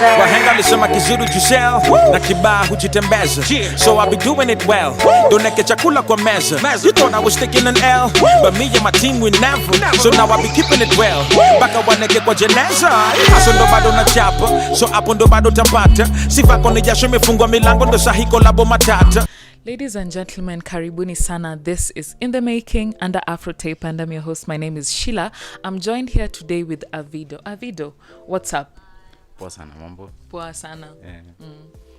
Wahenga lisema kizuri jishell na kibaa hujitembeza. So I be doing it well. Doneke chakula kwa meza. You thought I was taking an L, but me and my team we never. So now I be keeping it well. Baka waneke kwa jeneza. Aso ndo bado na chapa, so hapo ndo bado tapata. Sifa koni jasho imefungwa milango ndo sahi kolabo matata. Ladies and gentlemen, karibuni sana. This is In the Making under Afrotape, and I'm your host. My name is Sheila. I'm joined here today with Avido. Avido, what's up? Poa sana mambo. Poa sana.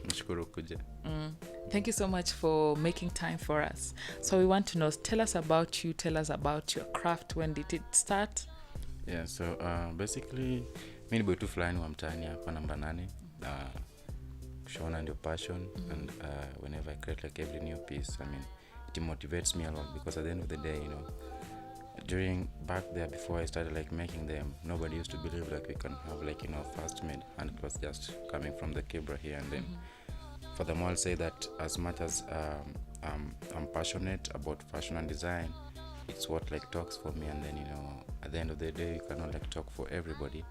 Nashukuru kuja. Thank you so much for making time for us. So we want to know, tell us about you, tell us about your craft. When did it start? Yeah, so basically mi ni boy tu fulani wa mtaani hapa namba 8. Kushona ndio passion, and whenever I create like every new piece, I mean, it motivates me a lot because at the end of the day, you know, during back there before I started like making them, nobody used to believe like we can have like, you know, fast made handcloths just coming from the Kibera here. And then furthermore, I'll say that as much as I'm passionate about fashion and design, it's what like talks for me. And then, you know, at the end of the day, you cannot like talk for everybody,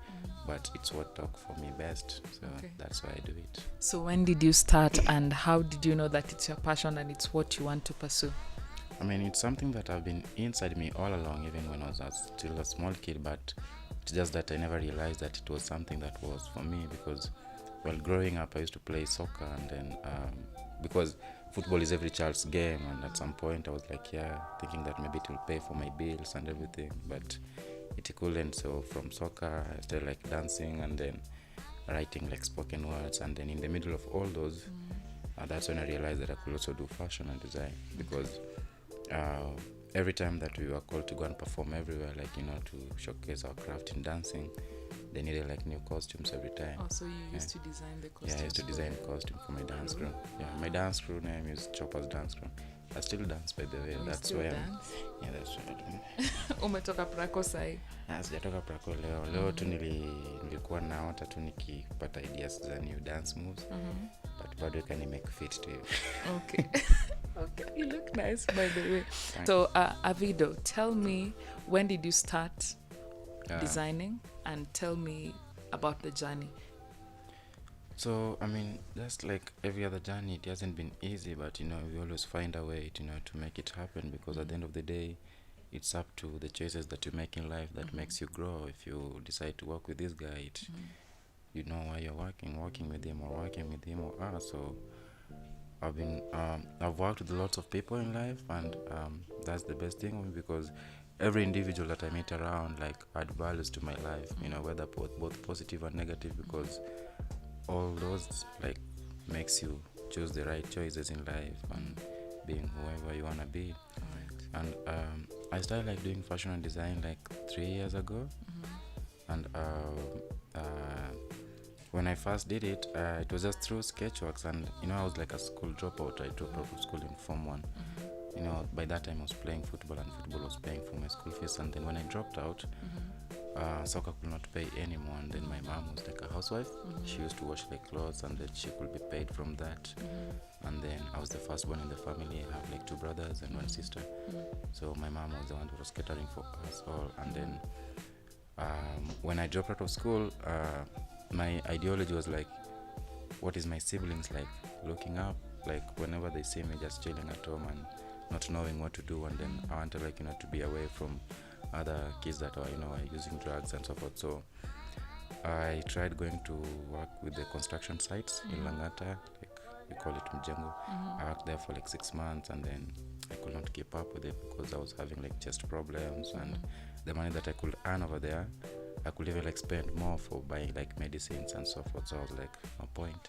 but it's what talks for me best. So that's why I do it. So when did you start, and how did you know that it's your passion and it's what you want to pursue? I mean, it's something that have been inside me all along, even when I was still a small kid, but it's just that I never realized that it was something that was for me, because while growing up I used to play soccer, and then because football is every child's game, and at some point I was like, thinking that maybe it will pay for my bills and everything, but it couldn't. So from soccer I started like dancing, and then writing like spoken words, and then in the middle of all those that's when I realized that I could also do fashion and design, because every time that we were called to go and perform everywhere, like, you know, to showcase our craft in dancing, they needed like new costumes every time. Oh, so you used to design the costumes? Yeah, I used to design costume for my dance crew. Yeah, my dance crew name is Chopper's Dance Crew. I still dance, by the way. That's why yeah, that's why I do. Umetoka Praco sai? Sijatoka Praco leo. Leo tu nilikuwa naota tu nikipata ideas za new dance moves. But bado can make fit to you. Okay. Okay. You look nice, by the way. So, Avido, tell me, when did you start designing, and tell me about the journey? So, I mean, just like every other journey, it hasn't been easy, but, you know, we always find a way, you know, to make it happen, because at the end of the day, it's up to the choices that you make in life that makes you grow. If you decide to work with this guy, you know why you're working with him, or working with him or her. So I've worked with lots of people in life, and that's the best thing, because every individual that I meet around like add values to my life, you know, whether both positive and negative, because all those like makes you choose the right choices in life and being whoever you want to be. And I started like doing fashion and design like 3 years ago. And when I first did it, it was just through Sketchworks, and, you know, I was like a school dropout. I dropped out of school in Form 1. You know, by that time I was playing football, and football was paying for my school fees. And then when I dropped out, soccer could not pay anymore, and then my mom was like a housewife. She used to wash like clothes, and then she could be paid from that. And then I was the first one in the family. I have like 2 brothers and 1 sister. So my mom was the one who was catering for us all. And then when I dropped out of school, my ideology was like, what is my siblings like looking up, like whenever they see me just chilling at home and not knowing what to do. And then I wanted, like, you know, to be away from other kids that are, you know, using drugs and so forth. So I tried going to work with the construction sites in Langata, like we call it mjengo. I worked there for like 6 months, and then I could not keep up with it because I was having like chest problems, and the money that I could earn over there, I could even like spend more for buying like medicines and so forth. So I was like, no point.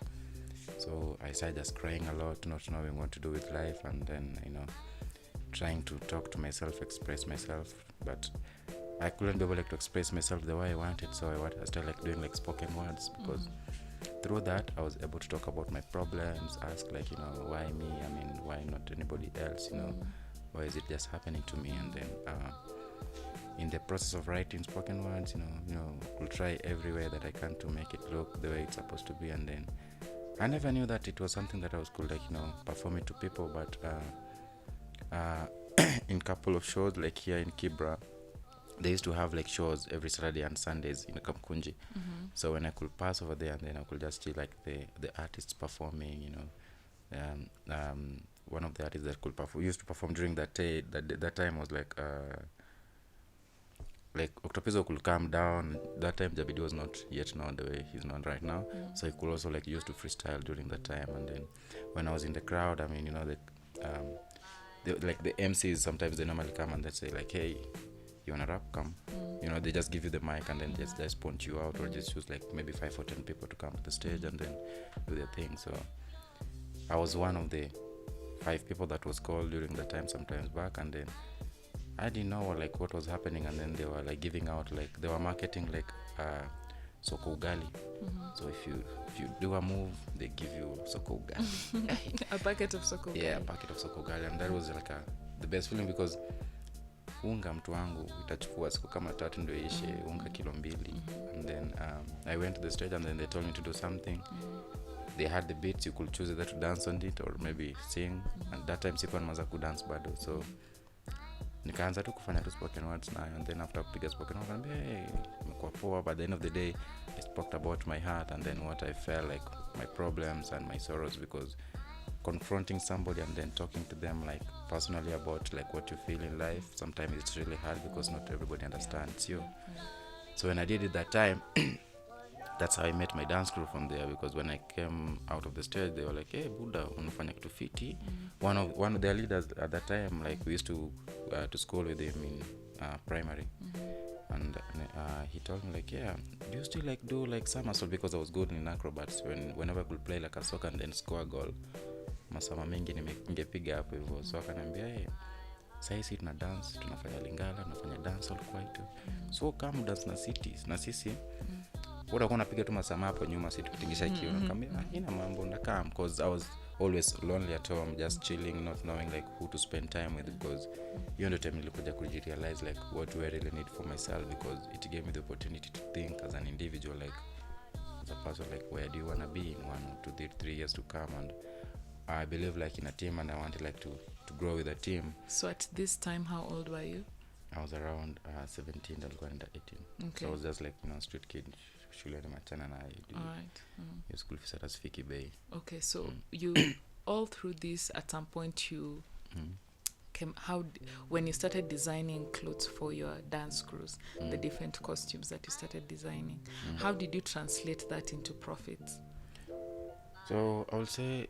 So I started just crying a lot, not knowing what to do with life, and then, you know, trying to talk to myself, express myself, but I couldn't be able like to express myself the way I wanted. So I started like doing like spoken words, because through that I was able to talk about my problems, ask like, you know, why me? I mean, why not anybody else? You know, why is it just happening to me? And then in the process of writing spoken words, you know, I'll try every way that I can to make it look the way it's supposed to be. And then I never knew that it was something that I was cool, like, you know, perform it to people. But in couple of shows like here in Kibera, they used to have like shows every Saturday and Sundays in Kamkunji. So when I could pass over there, and then I could just see like the artists performing, you know. One of the artists that could perform used to perform during that time was like Octopizzo could come down. That time Jabidi was not yet known the way he's known right now. So he could also like used to freestyle during that time. And then when I was in the crowd, I mean, you know, the MCs sometimes they normally come and they say like, hey, you wanna rap? Come. You know, they just give you the mic and then just point you out, or just choose like maybe 5 or 10 people to come to the stage and then do their thing. So I was one of the 5 people that was called during that time sometimes back, and then I didn't know like what was happening, and then they were like giving out like they were marketing like soko ugali. So if you do a move, they give you soko ugali. A packet of soko ugali. Yeah, a packet of soko ugali, and that was like the best feeling, because unga mtu wangu itachukua siku kama 3 ndio ishe unga kilo 2. And then I went to the stage and then they told me to do something. They had the beats, you could choose either to dance on it or maybe sing. And that time sikuwa nimeanza ku dance bado, so nikaanza tu kufanya tu spoken words nayo. And then after kupiga spoken words, hey, imekuwa poa. But at the end of the day, I spoke about my heart and then what I felt like, my problems and my sorrows, because confronting somebody and then talking to them like personally about like what you feel in life, sometimes it's really hard because not everybody understands you. So when I did it that time, that's how I met my dance crew from there, because when I came out of the stage, they were like, hey Buddha, unafanya kitu fiti. One of their leaders at that time, like we used to school with him in primary. And he told me like, yeah, do you still like do like somersault, because I was good in acrobats. Whenever I could play like a soccer and then score a goal, masama mingi ningepiga hapo hivyo. So akaniambia, hey, sasa tuna dance, tunafanya lingala, tunafanya dance all quite. So come dance na sisi utakuwa unapiga tu masama hapo nyuma, sisi tukitingisha kiuno. Nikamwambia ina mambo ndakam, because I was always lonely at home, just chilling, not knowing like who to spend time with, because you know, time nilikuja kurealize like what do I really need for myself, because it gave me the opportunity to think as an individual, like as a person, like where do you want to be in 1 or 2 3 years to come. And I believe like in a team, and I wanted like to grow with a team. So at this time, how old were you? I was around 17 and going into 18. Okay. So I was just like, you know, street kid. Shule ni machana na all right. Your school fees at Fiki Bay. Okay, so you all through this, at some point you came, when you started designing clothes for your dance crews, the different costumes that you started designing, how did you translate that into profits? So I would say,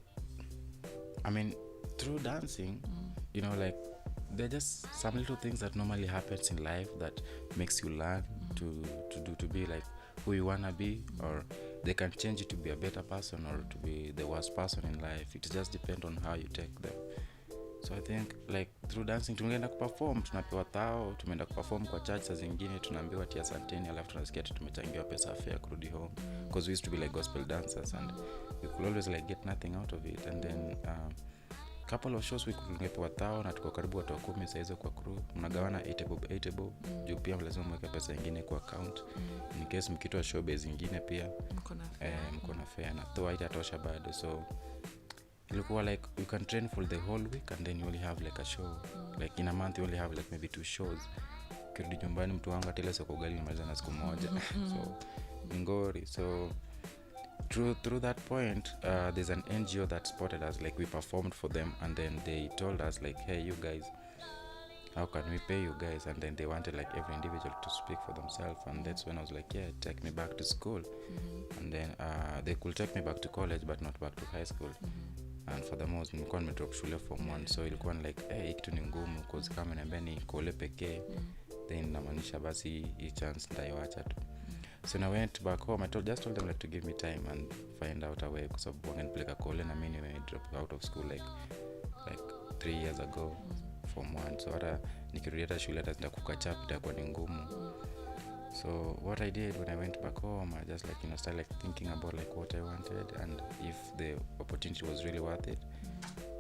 I mean, through dancing, you know, like there are just some little things that normally happens in life that makes you learn to be like who you wanna be, or they can change you to be a better person or to be the worst person in life. It just depends on how you take them. So I think like through dancing tumeenda kuperform, tunapewa tao, tumeenda kuperform kwa church, saa zingine tunaambiwa tia asanteni, alafu tunasikia tumechangiwa pesa fare kurudi home, because we used to be like gospel dancers and we could always like get nothing out of it. And then couple of shows we could ngepewa tao na tuko karibu watu 10 saizo kwa crew, mnagawana 8 bob juu pia lazima mweke pesa nyingine kwa account in case mkitoa show base nyingine pia mko na fare na toa itatosha bado. So ilikuwa like you can train for the whole week and then you only have like a show, like in a month you only have like maybe 2 shows. Kirudi nyumbani mtu wangu atele soko ugali nimaliza na siku moja. So ngori. So through that point, there's an NGO that spotted us, like we performed for them, and then they told us like, hey you guys, how can we pay you guys? And then they wanted like every individual to speak for themselves. And that's when I was like, yeah, take me back to school. And then they could take me back to college but not back to high school. And for the most nilikuwa nimedrop shule form 1, so ilikuwa like hey, kitu ni ngumu, cause kama niambia ni kole pekee then namaanisha basi hii chance ndaiwacha tu. So when I went back home, I just told them like to give me time and find out a way, because of wangenipeleka kole na mimi when I dropped out of school like 3 years ago form 1. So hata nikirudi hata shule hata nitakukacha itakuwa ni ngumu. So what I did when I went back home, I just like, you know, started like thinking about like what I wanted and if the opportunity was really worth it.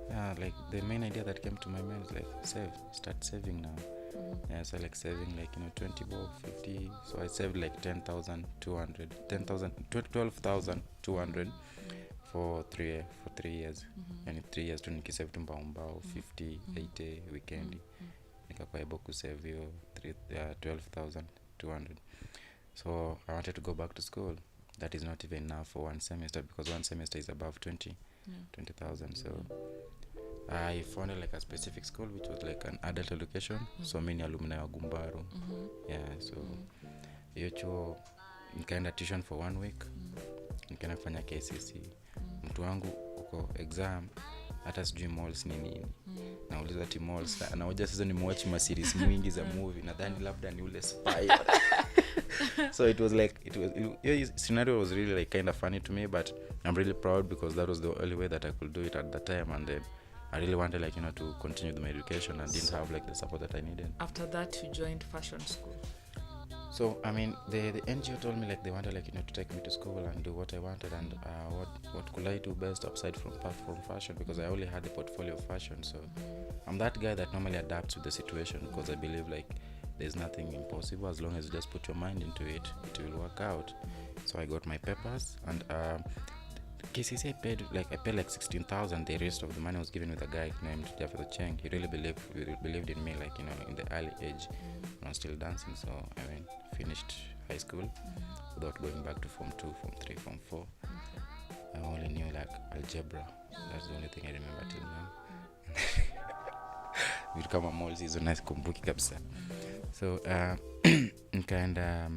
Yeah, like the main idea that came to my mind is like start saving now. Yeah, so like saving like, you know, 20 bob, 50. So I saved like 12,200 for 3 years. And in 3 years tu nikisave tu mbao 50, 80 weekend. Nikakuwa able to save you 12,200. So I wanted to go back to school. That is not even enough for one semester, because one semester is above 20,000. So I found like a specific school which was like an adult education. So many alumni wa Gumbaru. Yeah, so hiyo chuo nikaenda tuition for 1 week. Nikaenda kufanya KCC. Mtu wangu uko exam hata sijui malls ni nini. Nauliza ati malls, anaoja sasa nimewatch ma series mwingi za movie, nadhani labda ni ule spy. So it was scenario was really like kind of funny to me, but I'm really proud because that was the only way that I could do it at that time, and then I really wanted like to continue my education and didn't have like the support that I needed. After that you joined fashion school. So I mean the NGO told me like they wanted like to take me to school and do what I wanted, and what could I do best aside from fashion, because I only had the portfolio of fashion. So I'm that guy that normally adapts to the situation, because I believe like there's nothing impossible as long as you just put your mind into it, it will work out. So I got my papers, and KCC I paid like 16,000. The rest of the money was given with a guy named Jaffa Cheng. He really believed in me, like in the early age when I was still dancing. So I finished high school without going back to form 2, form 3, form 4. I only knew like algebra. That's the only thing I remember till now. Vitu kama malls hizo nice kumbuki kabisa. So nikaenda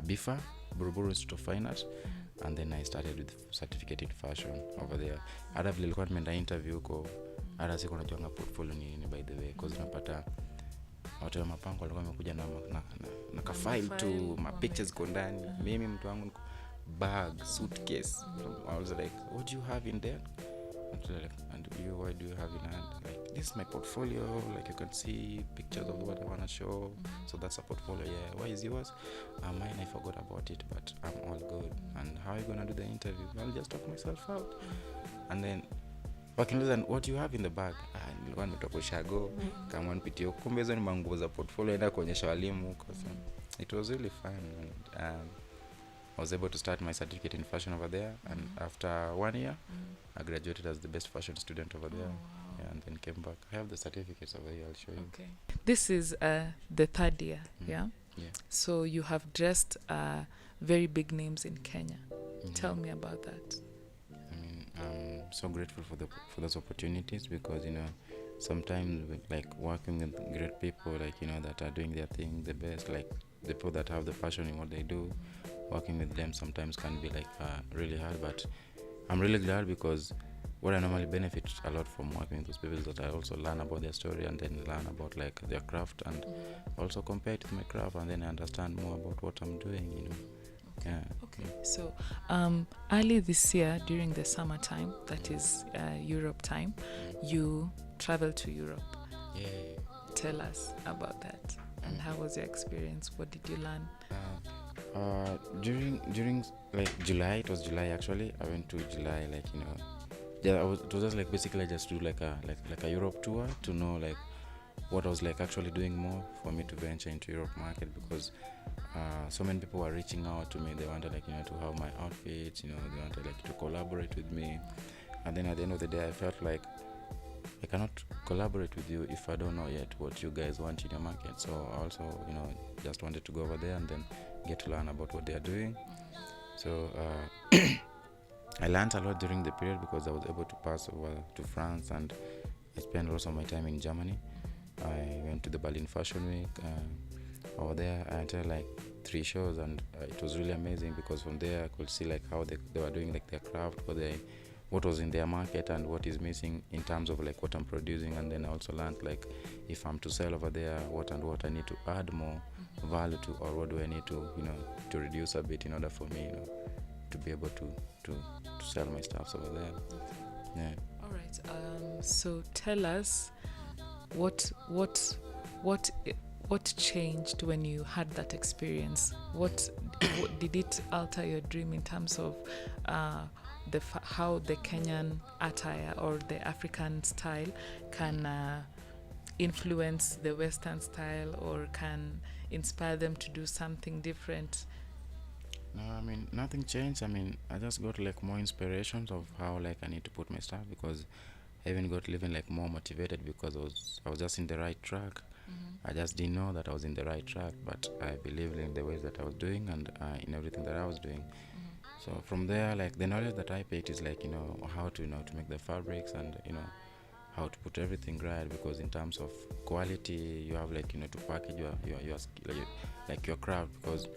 BIFA, Buruburu Institute of Fine Art, and then I started with certificate in fashion over there. Hata vile nilikuwa nimeenda interview huko, hata siku najuanga portfolio ni by the way, because unapata watu wa mapango walikuwa wamekuja na ka file tu, ma pictures kwa ndani. Mimi mtu wangu bag, suitcase. I was like, what do you have in there? And you, what do you have in hand? Like, this is my portfolio. Like, you can see pictures of what I want to show. So that's a portfolio. Yeah. Why is yours? Mine, I forgot about it, but I'm all good. And how are you gonna do the interview? I'll just talk myself out. And then wakiniuliza, what do you have in the bag? Nilikuwa nimetoka Shago, kama nipitie kumbe hizo ni manguo za portfolio, enda kuonyesha walimu huko. So it was really fun, and I was able to start my certificate in fashion over there, and after 1 year I graduated as the best fashion student over there. Yeah, and then came back. I have the certificates over here, I'll show you. Okay. This is the 3rd year, yeah? Yeah. So you have dressed very big names in Kenya. Tell me about that. I mean, I'm so grateful for those opportunities, because sometimes like working with great people, like that are doing their thing the best, like the people that have the passion in what they do, working with them sometimes can be like really hard, but I'm really glad, because what I normally benefit a lot from working with those people is that I also learn about their story, and then learn about like their craft, and also compare it with my craft, and then I understand more about what I'm doing, Okay. Yeah. Okay. So early this year, during the summertime, that is Europe time, you traveled to Europe. Yeah. Tell us about that, and how was your experience? What did you learn? During like July, it was July actually. I went to July, like it was just like basically just do like a Europe tour to know like what I was like actually doing more for me to venture into Europe market, because so many people were reaching out to me. They wanted like to have my outfits, they wanted like to collaborate with me, and then at the end of the day I felt like I cannot collaborate with you if I don't know yet what you guys want in your market. So I also just wanted to go over there and then get to learn about what they are doing. So I learned a lot during the period, because I was able to pass over to France, and I spent also my time in Germany. I went to the Berlin Fashion Week. Over there I attended like 3 shows, and it was really amazing, because from there I could see like how they were doing like their craft, what was in their market and what is missing in terms of like what I'm producing. And then I also learned like if I'm to sell over there, what I need to add more value to, or what do I need to to reduce a bit in order for me to be able to sell my stuff over there. Yeah. All right. So tell us what changed when you had that experience? What did it alter your dream in terms of how the Kenyan attire or the African style can influence the Western style, or can inspire them to do something different? No, I mean nothing changed. I mean I just got like more inspirations of how like I need to put my stuff, because I even got living like more motivated, because I was just in the right track. I just didn't know that I was in the right track, but I believed in the ways that I was doing and in everything that I was doing. So from there, like the knowledge that I picked is like, how to, to make the fabrics and, how to put everything right, because in terms of quality, you have like, to package your skill, like your craft, because,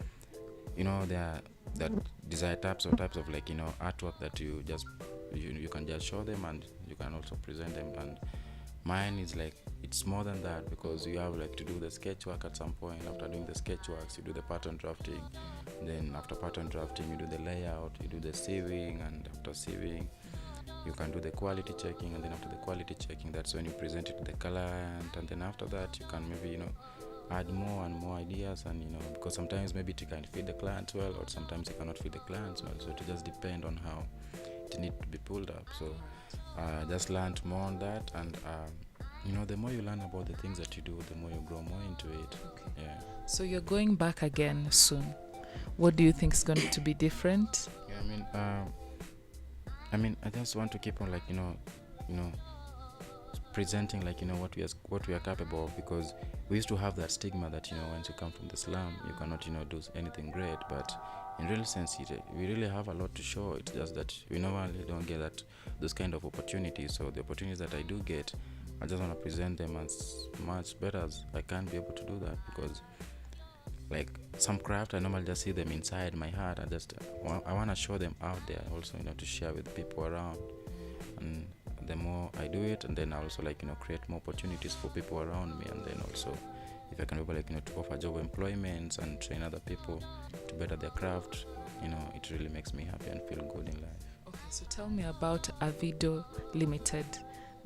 there are that desired types of like, artwork that you just, you can just show them and you can also present them. And mine is like, it's more than that, because you have like to do the sketch work at some point. After doing the sketch works, you do the pattern drafting. Then after pattern drafting, you do the layout, you do the sieving, and after sieving, you can do the quality checking. And then after the quality checking, that's when you present it to the client. And then after that, you can maybe, add more and more ideas. And because sometimes maybe it can fit the client well, or sometimes it cannot fit the client well. So it just depend on how it needs to be pulled up. So I just learned more on that. And the more you learn about the things that you do, the more you grow more into it. Okay. Yeah. So you're going back again soon. What do you think is going to be different? Yeah, I just want to keep on like presenting like what we are capable of, because we used to have that stigma that once you come from the slum you cannot do anything great, but in real sense we really have a lot to show. It's just that we normally don't get those kind of opportunities. So the opportunities that I do get, I just want to present them as much better as I can be able to do that, because like some craft I normally just see them inside my heart. I want to show them out there also, to share with people around. And the more I do it, and then I also like create more opportunities for people around me. And then also if I can be able like to offer job employments and train other people to better their craft, it really makes me happy and feel good in life. Okay, so tell me about Avido Limited.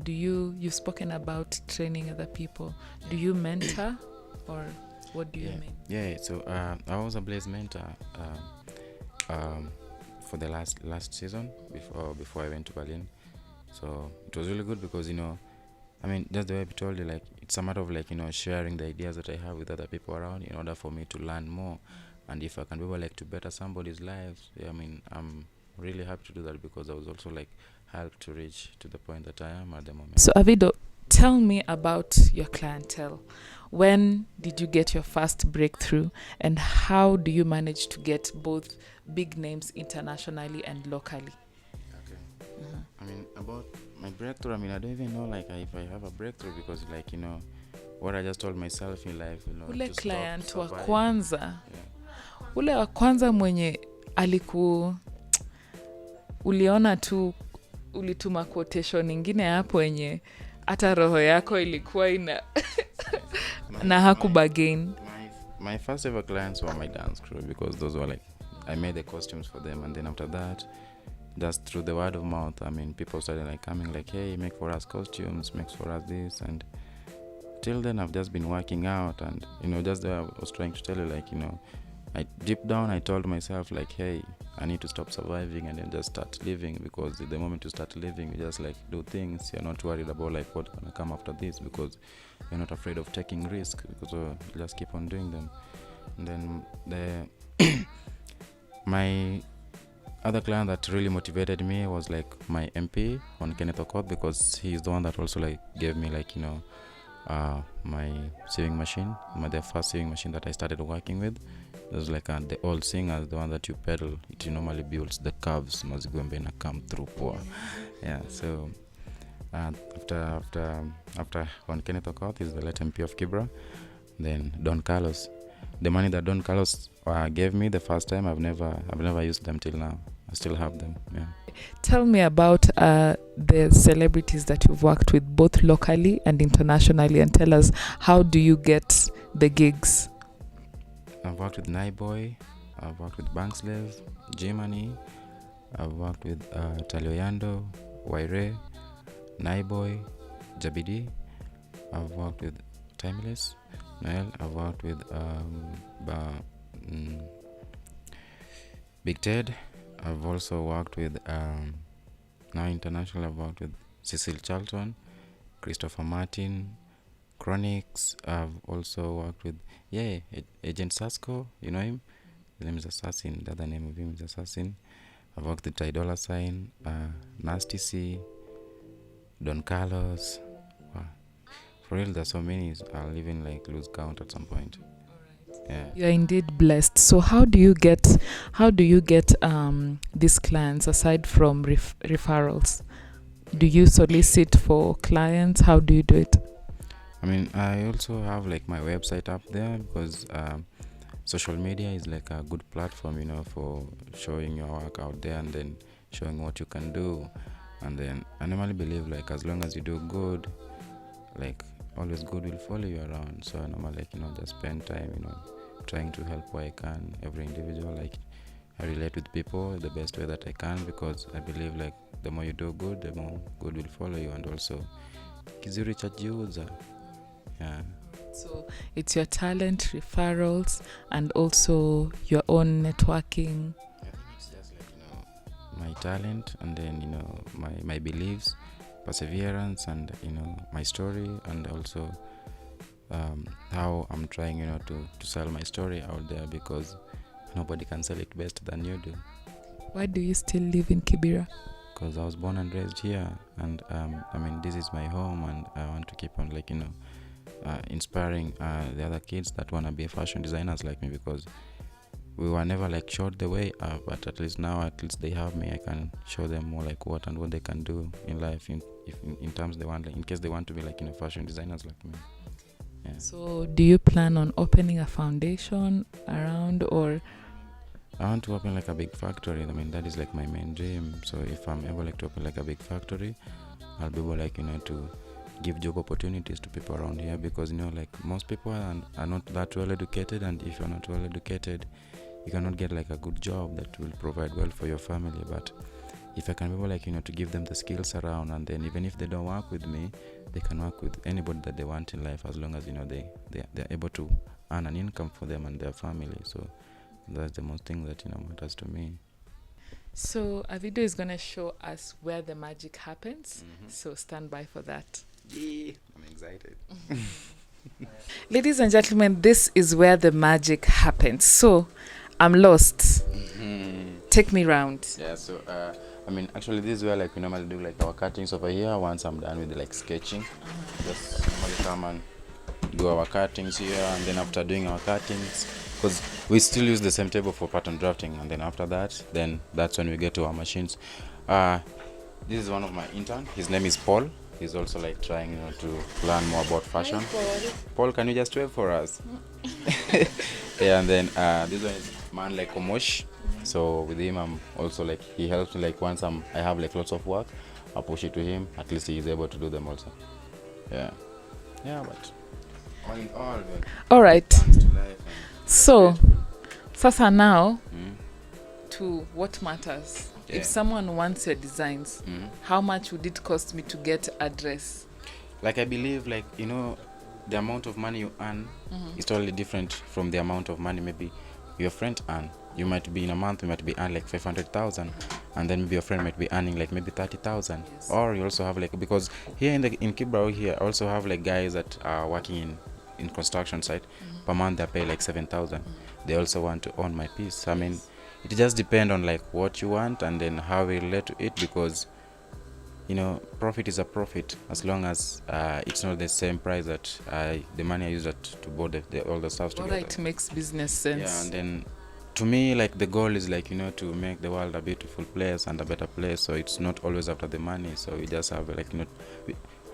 You've spoken about training other people. Do you mentor, or what do you mean? Yeah, so I was a Blaze mentor for the last season before I went to Berlin. So it was really good because just the way I told you, like it's a matter of like sharing the ideas that I have with other people around in order for me to learn more. And if I can be able like to better somebody's lives, I'm really happy to do that, because I was also like helped to reach to the point that I am at the moment. So Avido, tell me about your clientele. When did you get your first breakthrough, and how do you manage to get both big names internationally and locally? Okay. About my breakthrough, I don't even know like if I have a breakthrough, because like what I just told myself in life, ule to client stop wa surviving. kwanza, Yeah. ule wa kwanza mwenye uliona tu, ulituma quotation ingine hapo yenye hata roho yako ilikuwa ina na hakubagain. My first ever clients were my dance crew, because those were like I made the costumes for them. And then after that, just through the word of mouth, people started like coming like, hey, make for us costumes, make for us this. And till then I've just been working out. And just I was trying to tell you, like I deep down I told myself like, hey, I need to stop surviving and then just start living, because the moment you start living, you just like do things. You're not worried about like what's gonna come after this, because you're not afraid of taking risks, because you just keep on doing them. And then my other client that really motivated me was like my MP on Kenneth Okoth, because he's the one that also like gave me like my sewing machine, the first sewing machine that I started working with. It was like the old singer, the one that you pedal. It normally builds the curves, mazigombe na come through poor. Yeah, so after on Kenneth Okoth is the late MP of Kibera. Then Don Carlos. The money that Don Carlos gave me the first time, I've never used them till now. I still have them. Yeah. Tell me about the celebrities that you've worked with, both locally and internationally, and tell us, how do you get the gigs? I've worked with Naiboy, I've worked with Bankslave, Jimani, I've worked with Talioyando, Waire, Naiboy, Jabidi, I've worked with Timeless, Noel, I've worked with Big Ted. I've also worked with now international. I've worked with Cecil Charlton, Christopher Martin, Chronixx. I've also worked with agentsasco. You know him? His name is Assassin. The other name of him is Assassin. I've worked with $, Nasty C, Don Carlos. Wow. For real, there's so many. I'll even like lose count at some point. Yeah. You are indeed blessed. So how do you get these clients aside from referrals? Do you solicit for clients? How do you do it? I mean, I also have like my website up there because social media is like a good platform, you know, for showing your work out there and then showing what you can do. And then I normally believe like as long as you do good, like always good will follow you around. So I normally like, you know, just spend time, you know, trying to help where I can, every individual. Like I relate with people the best way that I can because I believe like the more you do good, the more good will follow you. And also kizuri chajiuza. Yeah. So it's your talent, referrals, and also your own networking. I think it's just like, you know, my talent and then, you know, my beliefs, perseverance, and, you know, my story, and also how I'm trying, you know, to sell my story out there because nobody can sell it best than you do. Why do you still live in Kibera? Because I was born and raised here, and I mean, this is my home, and I want to keep on, like, you know, inspiring the other kids that want to be fashion designers like me, because we were never like showed the way up, but at least now, at least they have me. I can show them more like what they can do in life in terms they want, like, in case they want to be like, you know, fashion designers like me. Yeah. So do you plan on opening a foundation around, or I want to open like a big factory. I mean, that is like my main dream. So if I'm able like to open like a big factory, I'll be able like, you know, to give job opportunities to people around here, because, you know, like most people are not that well educated, and if you're not well educated, you cannot get like a good job that will provide well for your family. But if I can be able like, you know, to give them the skills around, and then even if they don't work with me, they can work with anybody that they want in life, as long as, you know, they're able to earn an income for them and their family. So that's the most thing that, you know, matters to me. so Avido is going to show us where the magic happens. So stand by for that. Yeah, I'm excited. Ladies and gentlemen, this is where the magic happens. So I'm lost. Take me round. Yeah, so I mean, actually this is where like we normally do like our cuttings over here. Once I'm done with the like sketching, just normally come and do our cuttings here, and then after doing our cuttings, because we still use the same table for pattern drafting, and then after that, then that's when we get to our machines. This is one of my intern. His name is Paul. He's also like trying, you know, to learn more about fashion. Hi, Paul, can you just wave for us? Yeah, and then this one is man like Omosh. So with him, I'm also like, he helps me like once I have like lots of work, I'll push it to him. At least he is able to do them also. Yeah, but all in all, like, all right. thanks to life and So sasa now to what matters. Yeah. If someone wants your designs, how much would it cost me to get a dress? like I believe like, you know, the amount of money you earn is totally different from the amount of money maybe your friend earn. You might be in a month, you might be earning like 500,000, and then maybe your friend might be earning like maybe 30,000. Yes. Or you also have like, because here in Kibera here, I also have like guys that are working in construction site. Per month they pay like 7,000. They also want to own my piece. I mean, it just depends on like what you want and then how we relate to it, because, you know, profit is a profit as long as it's not the same price that the money I use to board all the stuff together. Alright, makes business sense. Yeah, and then to me, like the goal is like, you know, to make the world a beautiful place and a better place. So it's not always after the money. So we just have like, you know,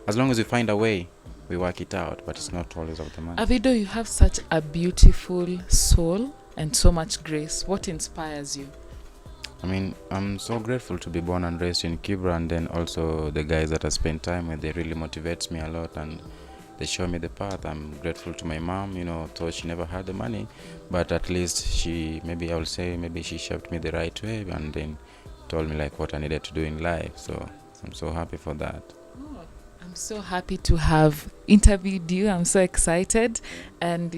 as long as we find a way, we work it out. But it's not always after the money. Avido, you have such a beautiful soul and so much grace. What inspires you? I mean, I'm so grateful to be born and raised in Kibera, and then also the guys that I spend time with, they really motivates me a lot and they show me the path. I'm grateful to my mom, you know, though she never had the money, but at least she, maybe I will say, maybe she shaped me the right way and then told me like what I needed to do in life. So I'm so happy for that. I'm so happy to have interviewed you. I'm so excited, and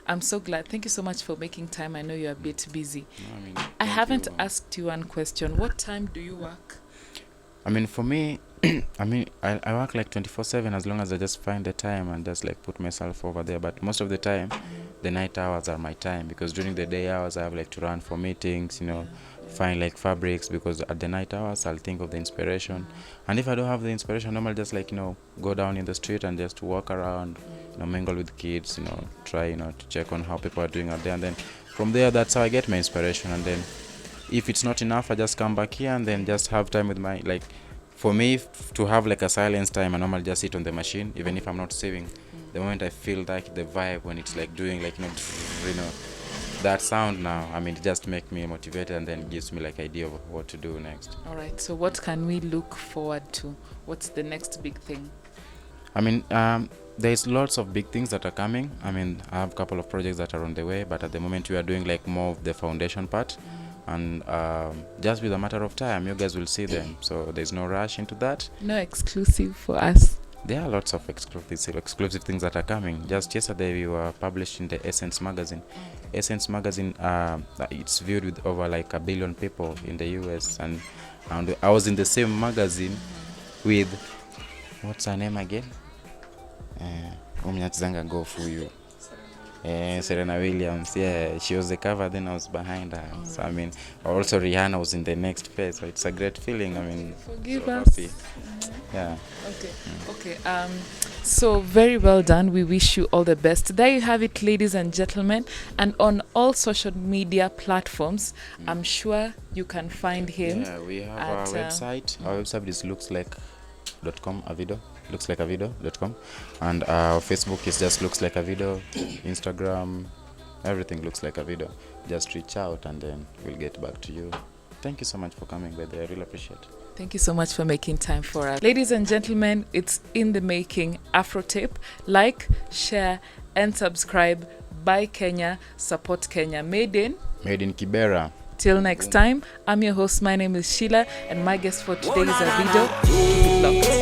I'm so glad. Thank you so much for making time. I know you're a bit busy. No, I mean, I thank haven't you. asked you one question. What time do you work? I mean, for me, I mean, I work like 24/7 as long as I just find the time and just like put myself over there. But most of the time, the night hours are my time, because during the day hours I have like to run for meetings, you know, find like fabrics, because at the night hours I'll think of the inspiration. And if I don't have the inspiration, normally just like, go down in the street and just walk around, mingle with kids, try, to check on how people are doing out there. And then from there, that's how I get my inspiration. And then if it's not enough, I just come back here and then just have time with my, like, for me to have like a silence time, I normally just sit on the machine, even if I'm not saving. The moment I feel like the vibe when it's like doing like, that sound now, I mean, it just makes me motivated and then gives me like idea of what to do next. All right. So what can we look forward to? What's the next big thing? I mean, there's lots of big things that are coming. I mean, I have a couple of projects that are on the way, but at the moment we are doing like more of the foundation part. And just with a matter of time, you guys will see them. So there's no rush into that. No exclusive for us. There are lots of exclusive things that are coming. Just yesterday, we were published in the Essence magazine. Essence magazine, it's viewed with over like 1 billion people in the US. And I was in the same magazine with, what's her name again? Go for you. Serena Williams, yeah, she was the cover, then I was behind her. So I mean, also Rihanna was in the next page, so it's a great feeling. I mean, Forgive so us. happy. Yeah. Okay. So very well done. We wish you all the best. There you have it, ladies and gentlemen. And on all social media platforms, I'm sure you can find him. Yeah, we have our website. Our website is lookslike.com, Avido. Lookslikeavido.com, and our Facebook is just looks like Avido. Instagram, everything looks like Avido. Just reach out and then we'll get back to you. Thank you so much for coming, by the way. I really appreciate it. Thank you so much for making time for us. Ladies and gentlemen, it's in the making. Afrotape. Like, share, and subscribe. Buy Kenya, support Kenya. Made in Kibera. Till next time, I'm your host. My name is Sheila, and my guest for today is Avido. Keep it locked.